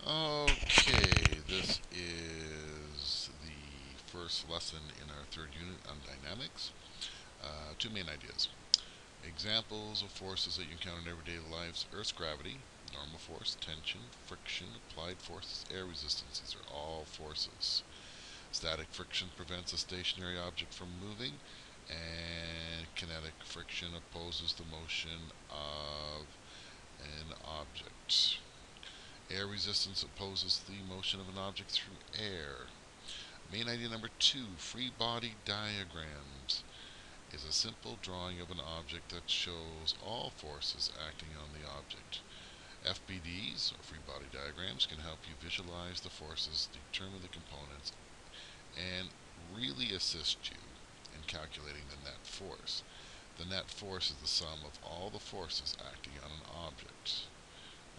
Okay, this is the first lesson in our third unit on dynamics. Two main ideas. Examples of forces that you encounter in everyday life: Earth's gravity, normal force, tension, friction, applied forces, air resistance. These are all forces. Static friction prevents a stationary object from moving, and kinetic friction opposes the motion of an object. Air resistance opposes the motion of an object through air. Main idea number two, free body diagrams, is a simple drawing of an object that shows all forces acting on the object. FBDs, or free body diagrams, can help you visualize the forces, determine the components, and really assist you in calculating the net force. The net force is the sum of all the forces acting on an object.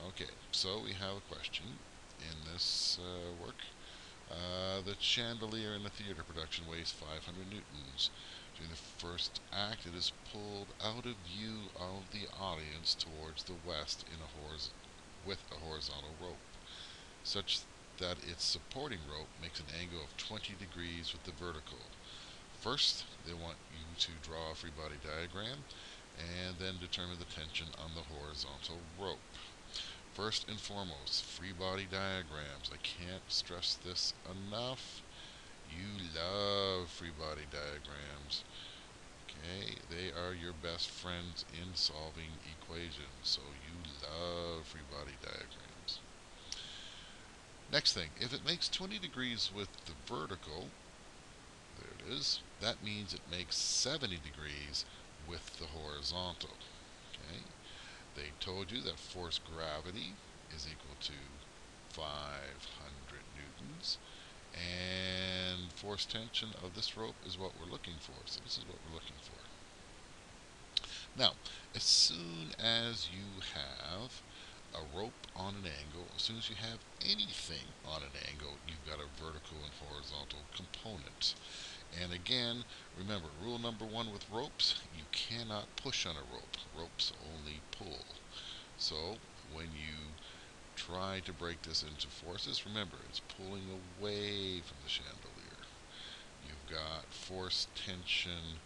Okay, so we have a question in this work. The chandelier in the theater production weighs 500 newtons. During the first act, it is pulled out of view of the audience towards the west with a horizontal rope, such that its supporting rope makes an angle of 20 degrees with the vertical. First, they want you to draw a free body diagram and then determine the tension on the horizontal rope. First and foremost, free body diagrams. I can't stress this enough. You love free body diagrams. Okay, they are your best friends in solving equations, so you love free body diagrams. Next thing, if it makes 20 degrees with the vertical, there it is, that means it makes 70 degrees with the horizontal. Okay, they told you that force gravity is equal to 500 newtons, and force tension of this rope is what we're looking for. So this is what we're looking for. Now, as soon as you have a rope on an angle, as soon as you have anything on an angle, you've got a vertical and horizontal component. And again, remember, rule number one with ropes, you cannot push on a rope. Ropes only pull. So when you try to break this into forces, remember, it's pulling away from the chandelier. You've got force tension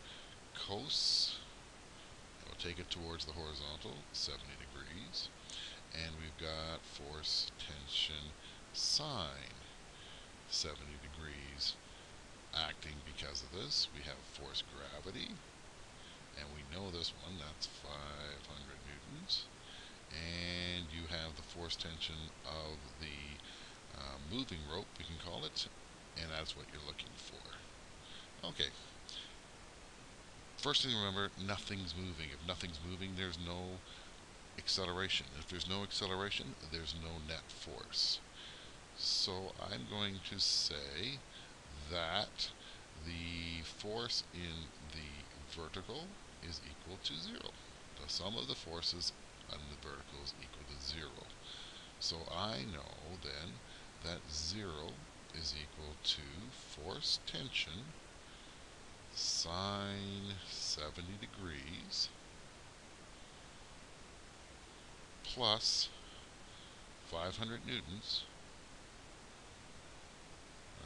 cos, we'll take it towards the horizontal, 70 degrees. And we've got force tension sine, 70 degrees. Acting because of this, we have force gravity, and we know this one, that's 500 newtons. And you have the force tension of the moving rope, we can call it, and that's what you're looking for. Okay. First thing to remember, nothing's moving. If nothing's moving, there's no acceleration. If there's no acceleration, there's no net force. So I'm going to say that the force in the vertical is equal to 0. The sum of the forces on the vertical is equal to 0. So I know then that 0 is equal to force tension sine 70 degrees plus 500 newtons.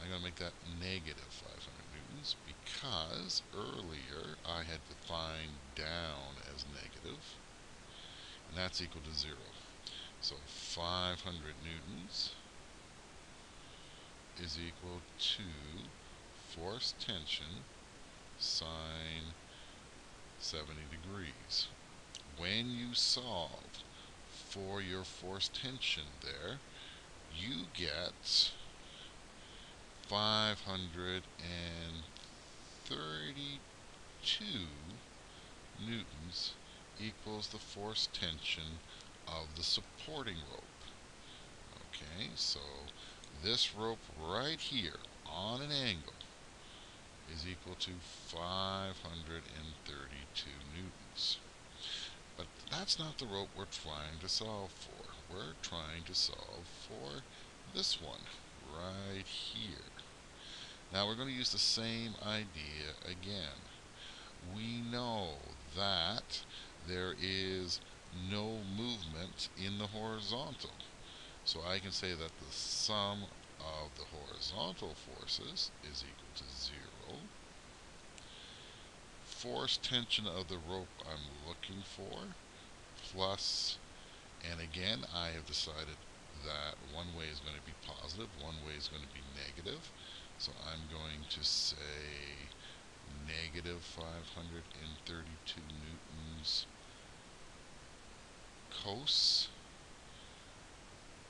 I'm going to make that negative 500 newtons because earlier I had defined down as negative, and that's equal to 0. So 500 newtons is equal to force tension sine 70 degrees. When you solve for your force tension there, you get 532 newtons equals the force tension of the supporting rope. Okay, so this rope right here on an angle is equal to 532 newtons. But that's not the rope we're trying to solve for. We're trying to solve for this one right here. Now we're going to use the same idea again. We know that there is no movement in the horizontal. So I can say that the sum of the horizontal forces is equal to 0. Force tension of the rope I'm looking for plus, and again I have decided that one way is going to be positive, one way is going to be negative. So I'm going to say negative 532 newtons cos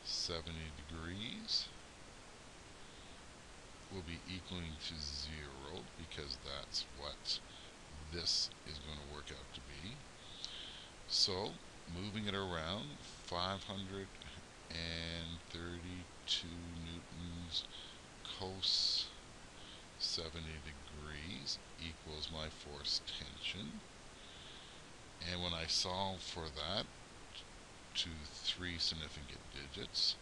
70 degrees will be equaling to 0 because that's what this is going to work out to be. So moving it around, 532 newtons cos 70 degrees equals my force tension. And when I solve for that to 3 significant digits,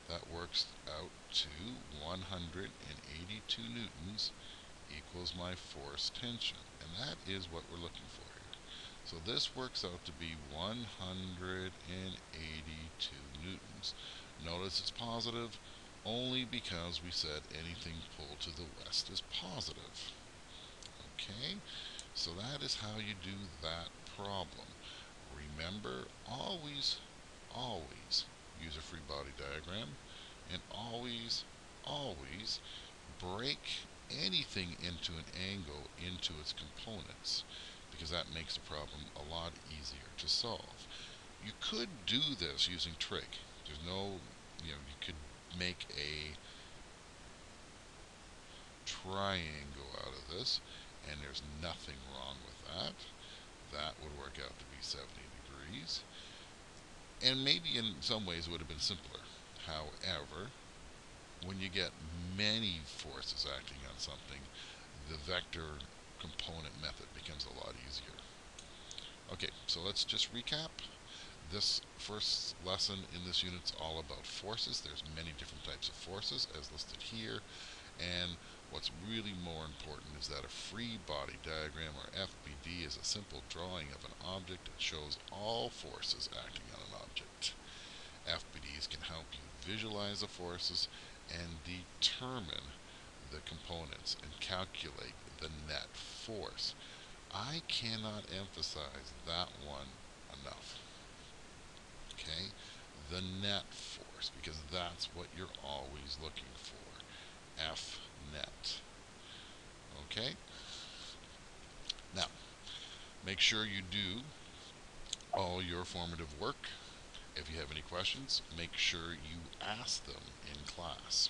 that works out to 182 newtons equals my force tension. And that is what we're looking for here. So this works out to be 182 newtons. Notice it's positive only because we said anything pulled to the west is positive. Okay, so that is how you do that problem. Remember, always use a free body diagram, and always break anything into an angle into its components, because that makes the problem a lot easier to solve. You could do this using trig. There's no, you could make a triangle out of this, and there's nothing wrong with that. That would work out to be 70 degrees. And maybe in some ways it would have been simpler. However, when you get many forces acting on something, the vector component method becomes a lot easier. Okay, so let's just recap. This first lesson in this unit is all about forces. There's many different types of forces as listed here. And what's really more important is that a free body diagram, or FBD, is a simple drawing of an object that shows all forces acting on an object. FBDs can help you visualize the forces and determine the components and calculate the net force. I cannot emphasize that one enough. Okay, the net force, because that's what you're always looking for. F net. Okay, now make sure you do all your formative work. If you have any questions, make sure you ask them in class.